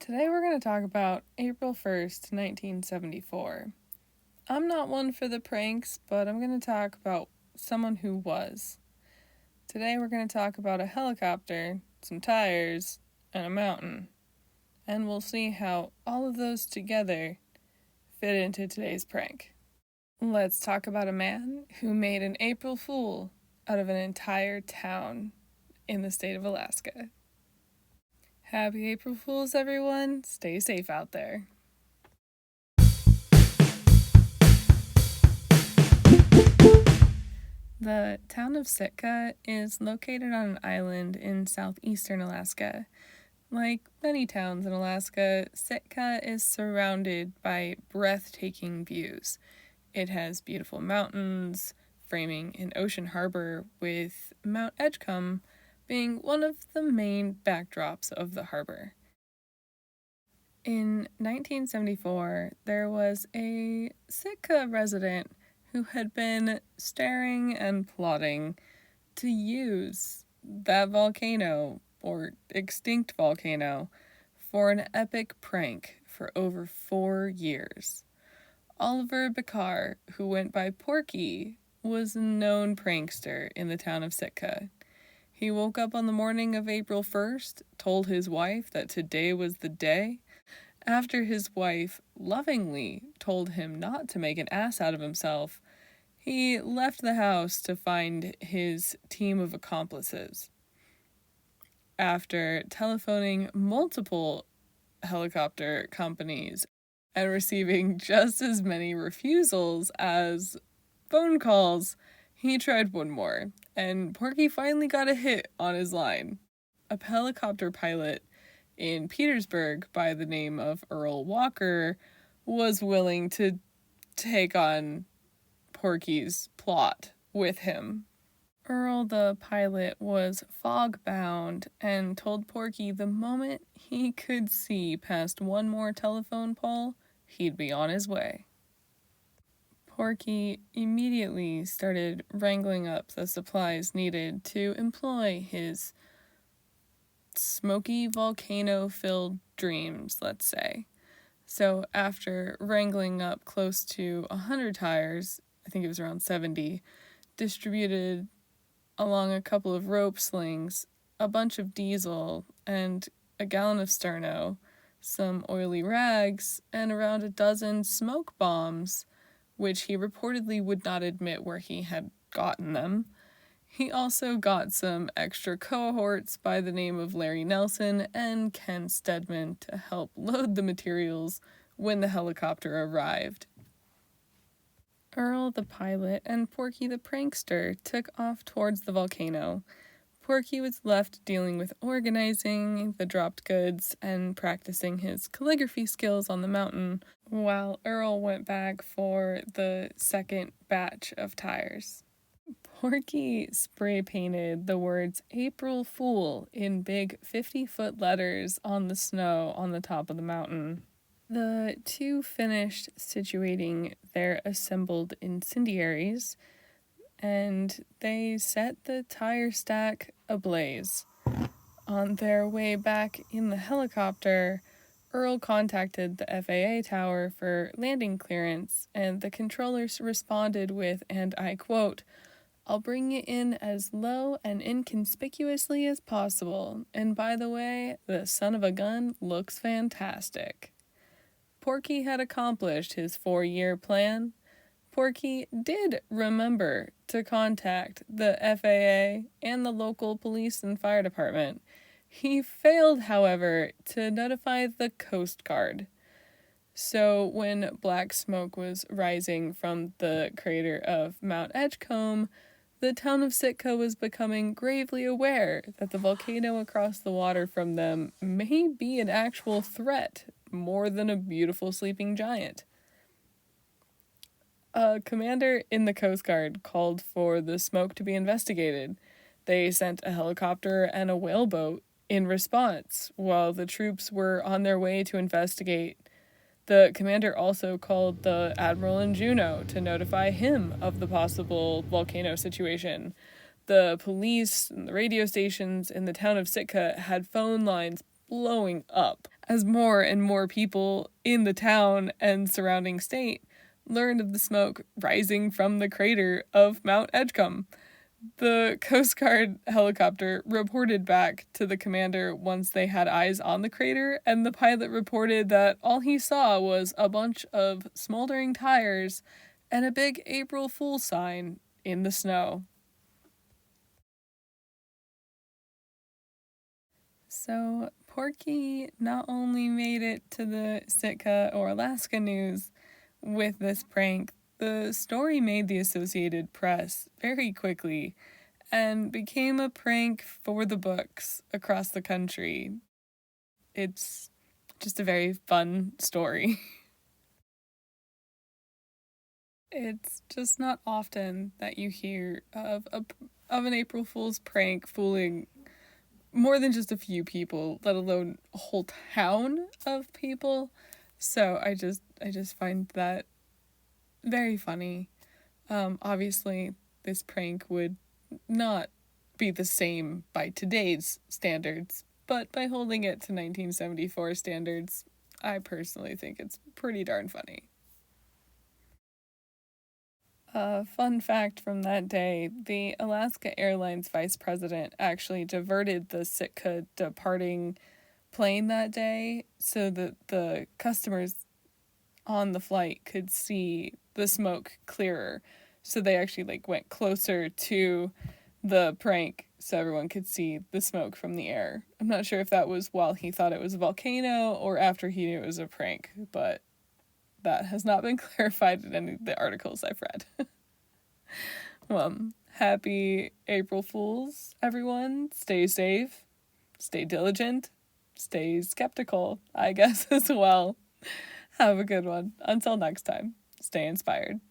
Today we're going to talk about April 1st, 1974. I'm not one for the pranks, but I'm going to talk about someone who was. Today we're going to talk about a helicopter, some tires, and a mountain. And we'll see how all of those together fit into today's prank. Let's talk about a man who made an April Fool out of an entire town in the state of Alaska. Happy April Fools, everyone. Stay safe out there. The town of Sitka is located on an island in southeastern Alaska. Like many towns in Alaska, Sitka is surrounded by breathtaking views. It has beautiful mountains, framing an ocean harbor, with Mount Edgecumbe being one of the main backdrops of the harbor. In 1974, there was a Sitka resident who had been staring and plotting to use that volcano, or extinct volcano, for an epic prank for over 4 years. Oliver Bakar, who went by Porky, was a known prankster in the town of Sitka. He woke up on the morning of April 1st, told his wife that today was the day. After his wife lovingly told him not to make an ass out of himself, he left the house to find his team of accomplices. After telephoning multiple helicopter companies and receiving just as many refusals as phone calls, he tried one more, and Porky finally got a hit on his line. A helicopter pilot in Petersburg by the name of Earl Walker was willing to take on Porky's plot with him. Earl, the pilot, was fog-bound and told Porky the moment he could see past one more telephone pole, he'd be on his way. Porky immediately started wrangling up the supplies needed to employ his smoky volcano-filled dreams, let's say. So after wrangling up close to 100 tires, I think it was around 70, distributed along a couple of rope slings, a bunch of diesel, and a gallon of sterno, some oily rags, and around a dozen smoke bombs, which he reportedly would not admit where he had gotten them. He also got some extra cohorts by the name of Larry Nelson and Ken Stedman to help load the materials when the helicopter arrived. Earl the pilot and Porky the prankster took off towards the volcano. Porky was left dealing with organizing the dropped goods and practicing his calligraphy skills on the mountain, while Earl went back for the second batch of tires. Porky spray painted the words April Fool in big 50-foot letters on the snow on the top of the mountain. The two finished situating their assembled incendiaries, and they set the tire stack ablaze. On their way back in the helicopter, Earl contacted the FAA tower for landing clearance, and the controllers responded with, and I quote, "I'll bring you in as low and inconspicuously as possible, and by the way, the son of a gun looks fantastic." Porky had accomplished his 4-year plan. Porky did remember to contact the FAA and the local police and fire department. He failed, however, to notify the Coast Guard. So when black smoke was rising from the crater of Mount Edgecumbe, the town of Sitka was becoming gravely aware that the volcano across the water from them may be an actual threat, more than a beautiful sleeping giant. A commander in the Coast Guard called for the smoke to be investigated. They sent a helicopter and a whaleboat in response while the troops were on their way to investigate. The commander also called the admiral in Juneau to notify him of the possible volcano situation. The police and the radio stations in the town of Sitka had phone lines blowing up as more and more people in the town and surrounding state learned of the smoke rising from the crater of Mount Edgecumbe. The Coast Guard helicopter reported back to the commander once they had eyes on the crater, and the pilot reported that all he saw was a bunch of smoldering tires and a big April Fool sign in the snow. So, Porky not only made it to the Sitka or Alaska news with this prank, the story made the Associated Press very quickly and became a prank for the books across the country. It's just a very fun story. It's just not often that you hear of an April Fool's prank fooling more than just a few people, let alone a whole town of people. So I just find that very funny. Obviously, this prank would not be the same by today's standards, but by holding it to 1974 standards, I personally think it's pretty darn funny. A fun fact from that day, the Alaska Airlines vice president actually diverted the Sitka departing plane that day so that the customers on the flight could see the smoke clearer. So they actually went closer to the prank so everyone could see the smoke from the air. I'm not sure if that was while he thought it was a volcano or after he knew it was a prank, but that has not been clarified in any of the articles I've read. Well, happy April Fools, everyone. Stay safe, stay diligent, stay skeptical, I guess, as well. Have a good one. Until next time, stay inspired.